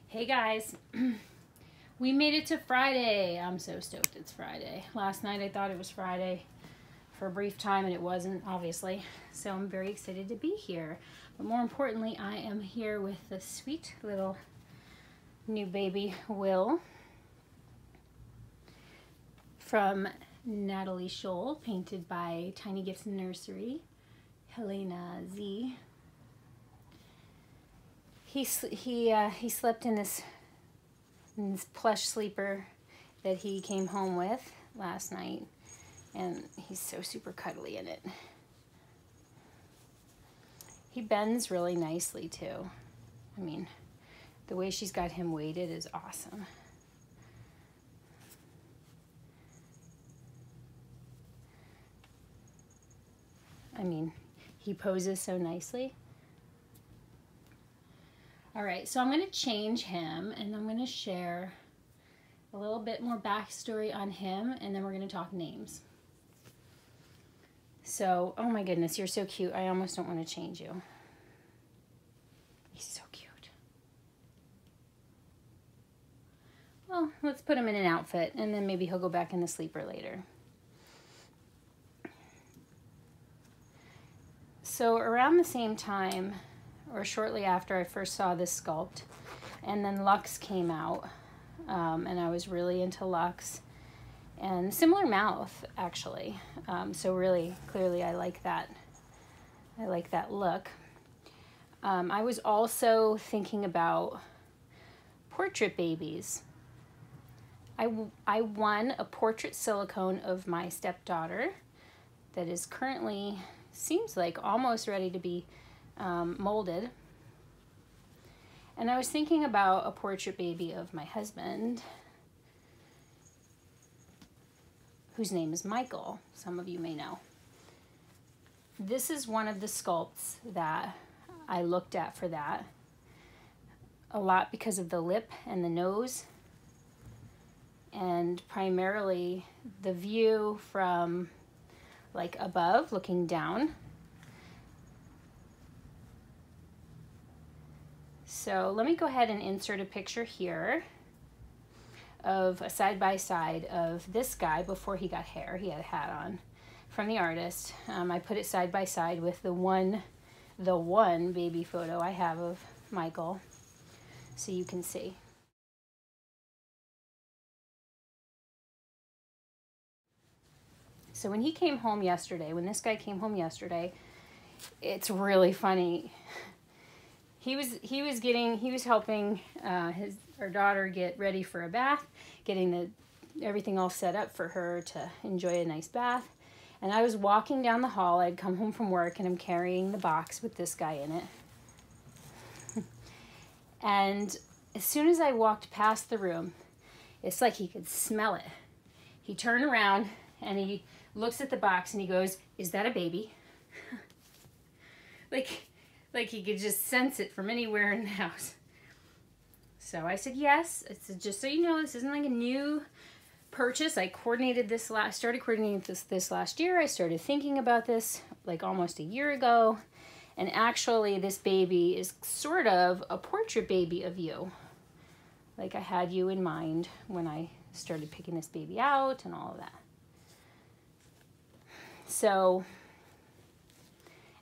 Hey guys, we made it to Friday. I'm so stoked it's Friday. Last night I thought it was Friday for a brief time and it wasn't, obviously. So I'm very excited to be here. But more importantly, I am here with the sweet little new baby, Will, from Natalie Scholl, painted by Tiny Gifts Nursery, Helena Z. He slept in this plush sleeper that he came home with last night, and he's so super cuddly in it. He bends really nicely too. I mean, the way she's got him weighted is awesome. I mean, he poses so nicely. All right, so I'm going to change him and I'm going to share a little bit more backstory on him, and then we're going to talk names. So, oh my goodness, you're so cute. I almost don't want to change you. He's so cute. Well, let's put him in an outfit and then maybe he'll go back in the sleeper later. So around the same time, or shortly after I first saw this sculpt, and then Lux came out, and I was really into Lux, and similar mouth actually, so really clearly I like that look. I was also thinking about portrait babies. I won a portrait silicone of my stepdaughter that is currently, seems like almost ready to be molded. And I was thinking about a portrait baby of my husband, whose name is Michael. Some of you may know. This is one of the sculpts that I looked at for that a lot because of the lip and the nose, and primarily the view from like above looking down. So let me go ahead and insert a picture here of a side-by-side of this guy before he got hair. He had a hat on, from the artist. I put it side-by-side with the one baby photo I have of Michael, so you can see. So when he came home yesterday, when this guy came home yesterday, it's really funny. He was helping our daughter get ready for a bath, getting everything all set up for her to enjoy a nice bath. And I was walking down the hall. I'd come home from work and I'm carrying the box with this guy in it. And as soon as I walked past the room, it's like he could smell it. He turned around and he looks at the box and he goes, "Is that a baby?" Like he could just sense it from anywhere in the house. So I said, yes. I said, just so you know, this isn't like a new purchase. I coordinated this started coordinating this last year. I started thinking about this like almost a year ago. And actually this baby is sort of a portrait baby of you. Like I had you in mind when I started picking this baby out and all of that. So,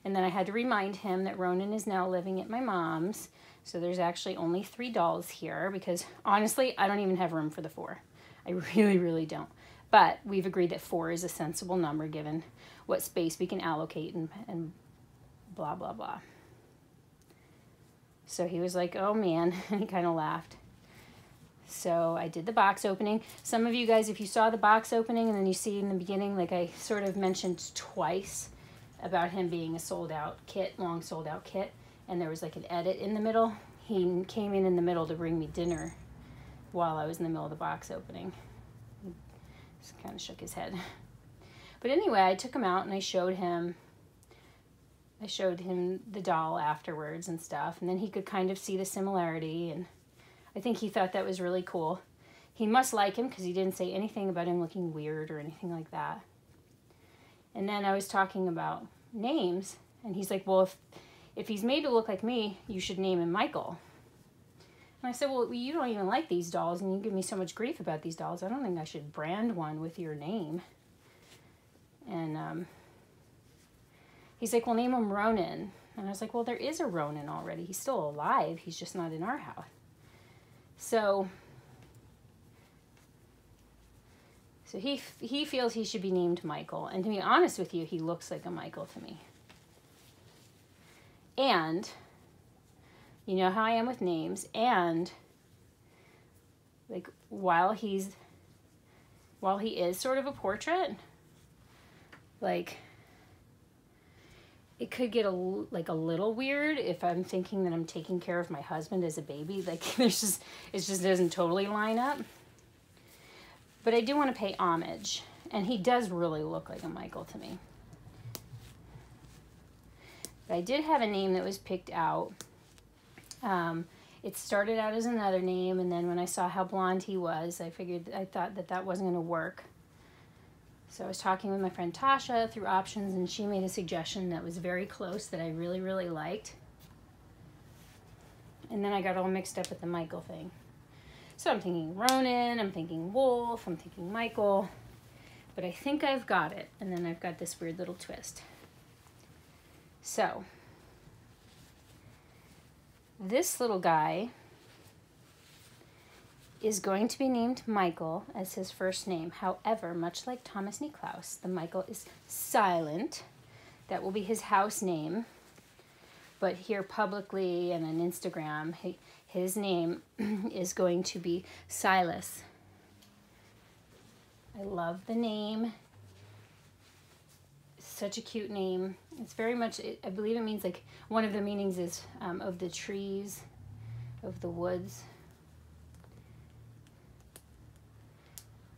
and then I had to remind him that Ronan is now living at my mom's. So there's actually only 3 dolls here because honestly, I don't even have room for the 4. I really, really don't. But we've agreed that 4 is a sensible number given what space we can allocate and blah, blah, blah. So he was like, oh man, and he kind of laughed. So I did the box opening. Some of you guys, if you saw the box opening and then you see in the beginning, like I sort of mentioned twice about him being a sold out kit, long sold out kit, and there was like an edit in the middle. He came in the middle to bring me dinner while I was in the middle of the box opening. He just kind of shook his head. But anyway, I took him out and I showed him the doll afterwards and stuff, and then he could kind of see the similarity, and I think he thought that was really cool. He must like him because he didn't say anything about him looking weird or anything like that. And then I was talking about names, and he's like, well, if he's made to look like me, you should name him Michael. And I said, well, you don't even like these dolls, and you give me so much grief about these dolls. I don't think I should brand one with your name. And he's like, well, name him Ronan. And I was like, well, there is a Ronan already. He's still alive. He's just not in our house. So he feels he should be named Michael. And to be honest with you, he looks like a Michael to me. And you know how I am with names. And like while he is sort of a portrait, like it could get a little weird if I'm thinking that I'm taking care of my husband as a baby. Like it just doesn't totally line up. But I do want to pay homage, and he does really look like a Michael to me. But I did have a name that was picked out. It started out as another name, and then when I saw how blonde he was, I thought that wasn't going to work. So I was talking with my friend Tasha through options, and she made a suggestion that was very close that I really, really liked. And then I got all mixed up with the Michael thing. So I'm thinking Ronan, I'm thinking Wolf, I'm thinking Michael, but I think I've got it. And then I've got this weird little twist. So this little guy is going to be named Michael as his first name. However, much like Thomas Niklaus, the Michael is silent. That will be his house name. But here publicly and on Instagram, his name is going to be Silas. I love the name. It's such a cute name. It's very much, I believe it means like, one of the meanings is of the trees, of the woods.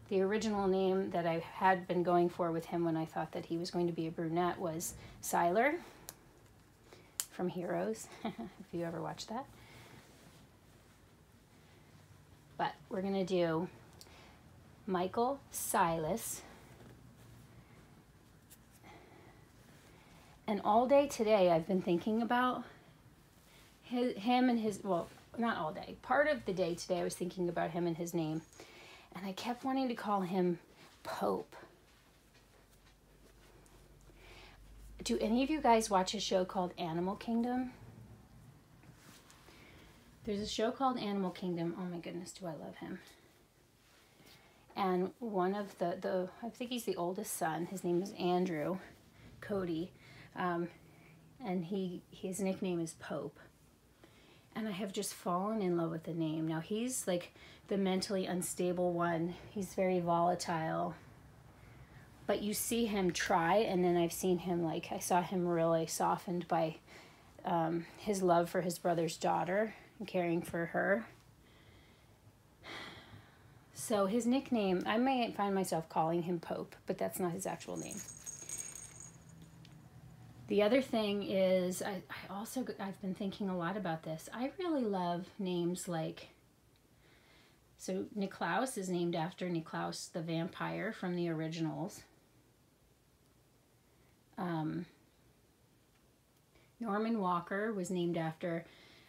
The original name that I had been going for with him when I thought that he was going to be a brunette was Siler from Heroes, if you ever watched that. But we're going to do Michael Silas. And all day today I've been thinking about him and his, well, not all day. Part of the day today I was thinking about him and his name. And I kept wanting to call him Pope. Do any of you guys watch a show called Animal Kingdom? There's a show called Animal Kingdom. Oh my goodness, do I love him. And one of the I think he's the oldest son. His name is Andrew Cody. And his nickname is Pope. And I have just fallen in love with the name. Now he's like the mentally unstable one. He's very volatile. But you see him try, and then I've seen him, like, I saw him really softened by his love for his brother's daughter and caring for her. So his nickname, I may find myself calling him Pope, but that's not his actual name. The other thing is, I've been thinking a lot about this. I really love names like, so Niklaus is named after Niklaus the vampire from the originals. Norman Walker was named after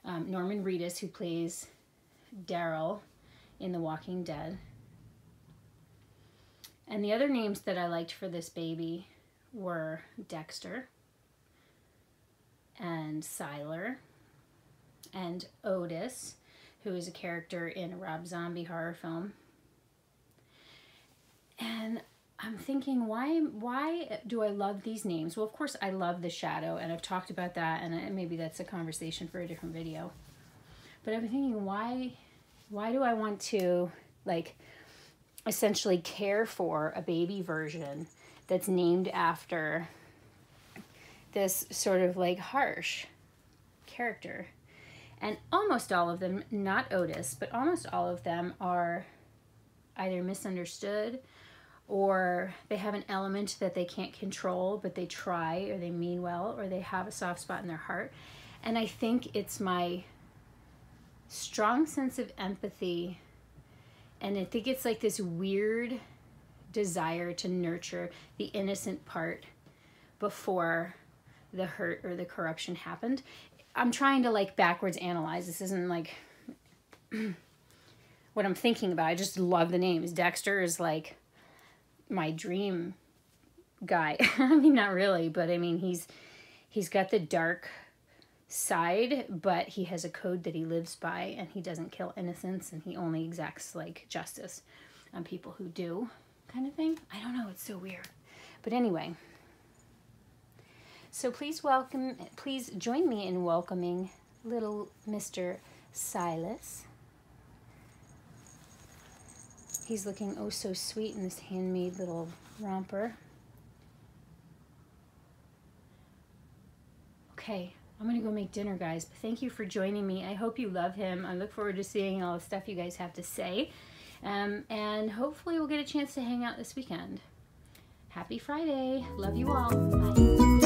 Norman Reedus, who plays Daryl in The Walking Dead. And the other names that I liked for this baby were Dexter and Siler and Otis, who is a character in a Rob Zombie horror film. And I'm thinking, why do I love these names? Well, of course, I love the shadow, and I've talked about that, and maybe that's a conversation for a different video. But I'm thinking, why do I want to, like, essentially care for a baby version that's named after this sort of, like, harsh character? And almost all of them, not Otis, but almost all of them are either misunderstood, or they have an element that they can't control, but they try, or they mean well, or they have a soft spot in their heart. And I think it's my strong sense of empathy, and I think it's like this weird desire to nurture the innocent part before the hurt or the corruption happened. I'm trying to, like, backwards analyze. This isn't like what I'm thinking about. I just love the names. Dexter is like my dream guy. I mean, not really, but I mean, he's got the dark side, but he has a code that he lives by, and he doesn't kill innocents, and he only exacts like justice on people who do, kind of thing. I don't know, it's so weird. But anyway, so please join me in welcoming little Mr. Silas. He's looking oh so sweet in this handmade little romper. Okay, I'm gonna go make dinner, guys, but thank you for joining me. I hope you love him. I look forward to seeing all the stuff you guys have to say. And hopefully we'll get a chance to hang out this weekend. Happy Friday. Love you all. Bye.